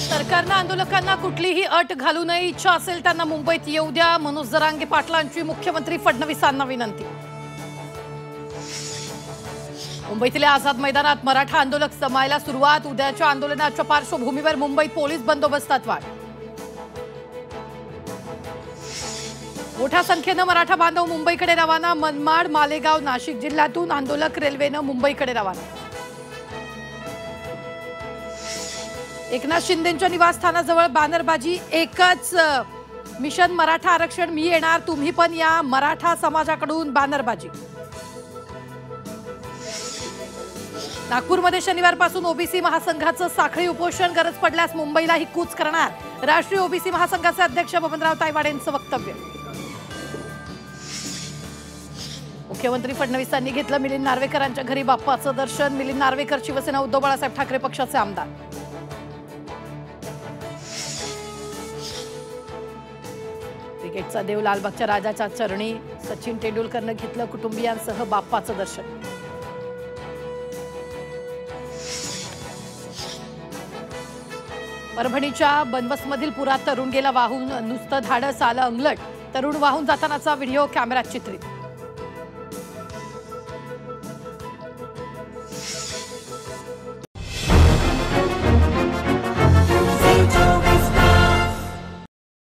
सरकारनं आंदोलकांना कुठलीही अट घालू नये, इच्छा असेल त्यांना मुंबईत येऊ द्या, मनोज जरांगे पाटलांची मुख्यमंत्री फडणवीसांना विनंती। मुंबईतल्या आझाद मैदानात मराठा आंदोलक जमायला सुरुवात, उद्याच्या आंदोलनाच्या पार्श्वभूमीवर मुंबईत पोलीस बंदोबस्तात वाढ। मोठ्या संख्येनं मराठा बांधव मुंबईकडे रवाना, मनमाड, मालेगाव, नाशिक जिल्ह्यातून आंदोलक रेल्वेनं मुंबईकडे रवाना। एकनाथ शिंदेंच्या निवासस्थानाजवळ बॅनरबाजी, एकच मिशन मराठा आरक्षण, मी येणार तुम्ही पण या, मराठा समाजाकडून बॅनरबाजी। नागपूरमध्ये शनिवारपासून ओबीसी महासंघाचं साखळी उपोषण, गरज पडल्यास मुंबईलाही कूच करणार, राष्ट्रीय ओबीसी महासंघाचे अध्यक्ष बबनराव तायवाड यांचं वक्तव्य। मुख्यमंत्री फडणवीसांनी घेतलं मिलिंद नार्वेकरांच्या घरी बाप्पाचं दर्शन, मिलिंद नार्वेकर शिवसेना, उद्धव बाळासाहेब ठाकरे पक्षाचे आमदार। क्रिकेटचा देव लालबागच्या राजाच्या चरणी, सचिन तेंडुलकरनं घेतलं कुटुंबियांसह बाप्पाचं दर्शन। परभणीच्या बनवसमधील पुरात तरुण गेला वाहून, नुसतं धाडस आलं अंगलट, तरुण वाहून जातानाचा व्हिडिओ कॅमेऱ्यात चित्रित।